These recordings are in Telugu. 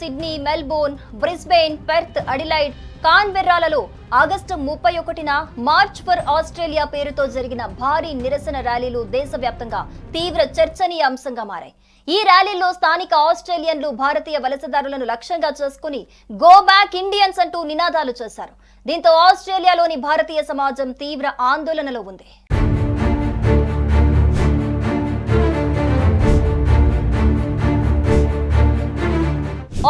Sydney, Melbourne, Brisbane, Perth, Adelaide, కాన్బెర్రాలలో ఆగస్టు 31న మార్చ్ ఫర్ ఆస్ట్రేలియా పేరుతో జరిగిన భారీ నిరసన ర్యాలీలు దేశవ్యాప్తంగా తీవ్ర చర్చనీయాంశంగా మారాయి. ఈ ర్యాలీలో స్థానిక ఆస్ట్రేలియన్లు భారతీయ వలసదారులను లక్ష్యంగా చేసుకుని గో బ్యాక్ ఇండియన్స్ అంటూ నినాదాలు చేశారు. దీంతో ఆస్ట్రేలియాలోని భారతీయ సమాజం తీవ్ర ఆందోళనలో ఉంది.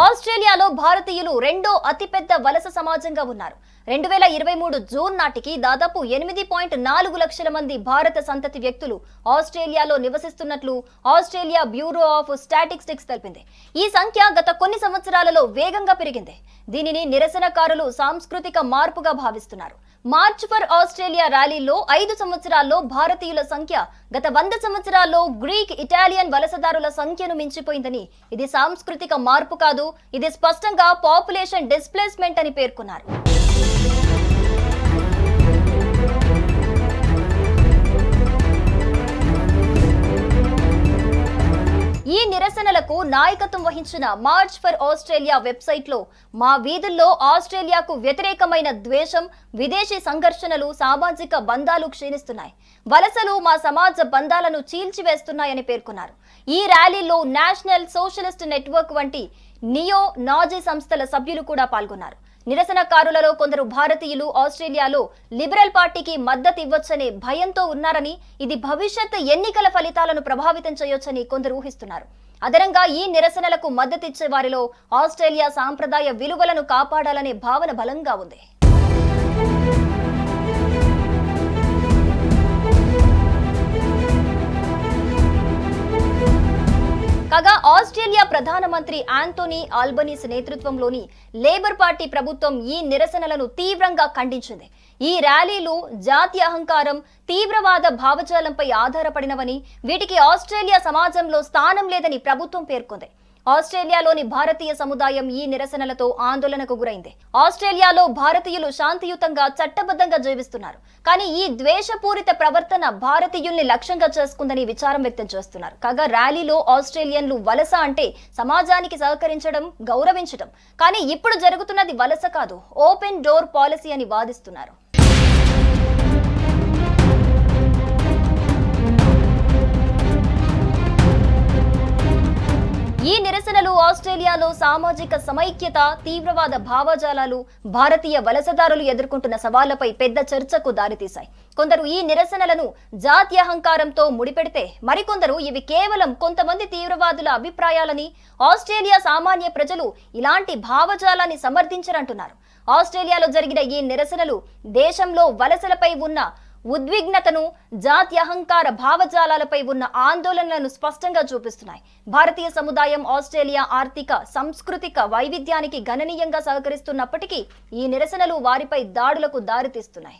ఆస్ట్రేలియాలో భారతీయులు రెండో అతిపెద్ద వలస సమాజంగా ఉన్నారు. 2023 జూన్ నాటికి దాదాపు 8.4 లక్షల మంది భారత సంతతి వ్యక్తులు ఆస్ట్రేలియాలో నివసిస్తున్నట్లు ఆస్ట్రేలియా బ్యూరో ఆఫ్ స్టాటిస్టిక్స్ తెలిపింది. ఈ సంఖ్య గత కొన్ని సంవత్సరాలలో వేగంగా పెరిగింది. దీనిని నిరసనకారులు సాంస్కృతిక మార్పుగా భావిస్తున్నారు. మార్చ్ ఫర్ ఆస్ట్రేలియా ర్యాలీలో 5 సంవత్సరాల్లో భారతీయుల సంఖ్య గత 100 సంవత్సరాల్లో గ్రీక్, ఇటాలియన్ వలసదారుల సంఖ్యను మించిపోయిందని, ఇది సాంస్కృతిక మార్పు కాదు, ఇది స్పష్టంగా పాపులేషన్ డిస్ప్లేస్మెంట్ అని పేర్కొన్నారు. ఈ నిరసనలకు నాయకత్వం వహించిన మార్చ్ ఫర్ ఆస్ట్రేలియా వెబ్సైట్లో మా వీధుల్లో ఆస్ట్రేలియాకు వ్యతిరేకమైన ద్వేషం, విదేశీ సంఘర్షణలు, సామాజిక బంధాలు క్షీణిస్తున్నాయి, వలసలు మా సమాజ బంధాలను చీల్చివేస్తున్నాయని పేర్కొన్నారు. ఈ ర్యాలీలో నేషనల్ సోషలిస్ట్ నెట్వర్క్ వంటి నియో నాజీ సంస్థల సభ్యులు కూడా పాల్గొన్నారు. నిరసనకారులలో కొందరు భారతీయులు ఆస్ట్రేలియాలో లిబరల్ పార్టీకి మద్దతు ఇవ్వొచ్చనే భయంతో ఉన్నారని, ఇది భవిష్యత్ ఎన్నికల ఫలితాలను ప్రభావితం చేయొచ్చని కొందరు ఊహిస్తున్నారు. అదనంగా ఈ నిరసనలకు మద్దతిచ్చే వారిలో ఆస్ట్రేలియా సాంప్రదాయ విలువలను కాపాడాలనే భావన బలంగా ఉంది. కాగా ఆస్ట్రేలియా ప్రధానమంత్రి ఆంటోనీ ఆల్బనీస్ నేతృత్వంలోని లేబర్ పార్టీ ప్రభుత్వం ఈ నిరసనలను తీవ్రంగా ఖండించింది. ఈ ర్యాలీలు జాతీయ అహంకారం, తీవ్రవాద భావజాలంపై ఆధారపడినవని, వీటికి ఆస్ట్రేలియా సమాజంలో స్థానం లేదని ప్రభుత్వం పేర్కొంది. ఆస్ట్రేలియాలోని భారతీయ సముదాయం ఈ నిరసనలతో ఆందోళనకు గురైంది. ఆస్ట్రేలియాలో భారతీయులు శాంతియుతంగా, చట్టబద్ధంగా జీవిస్తున్నారు. కానీ ఈ ద్వేషపూరిత ప్రవర్తన భారతీయుల్ని లక్ష్యంగా చేసుకుందని విచారం వ్యక్తం చేస్తున్నారు. కాగా ర్యాలీలో ఆస్ట్రేలియన్లు వలస అంటే సమాజానికి సహకరించడం, గౌరవించడం, కానీ ఇప్పుడు జరుగుతున్నది వలస కాదు, ఓపెన్ డోర్ పాలసీ అని వాదిస్తున్నారు. ఈ నిరసనలు ఆస్ట్రేలియాలో సామాజిక సమైక్యత, తీవ్రవాద భావజాలాలు, భారతీయ వలసదారులు ఎదుర్కొంటున్న సవాళ్లపై పెద్ద చర్చకు దారితీశాయి. కొందరు ఈ నిరసనలను జాతీయాహంకారంతో ముడిపెడితే, మరికొందరు ఇవి కేవలం కొంతమంది తీవ్రవాదుల అభిప్రాయాలని, ఆస్ట్రేలియా సామాన్య ప్రజలు ఇలాంటి భావజాలాన్ని సమర్థించరంటున్నారు. ఆస్ట్రేలియాలో జరిగిన ఈ నిరసనలు దేశంలో వలసలపై ఉన్న ఉద్విగ్నతను, జాతీయాహంకార భావజాలాలపై ఉన్న ఆందోళనలను స్పష్టంగా చూపిస్తున్నాయి. భారతీయ సముదాయం ఆస్ట్రేలియా ఆర్థిక, సాంస్కృతిక వైవిధ్యానికి గణనీయంగా సహకరిస్తున్నప్పటికీ ఈ నిరసనలు వారిపై దాడులకు దారితీస్తున్నాయి.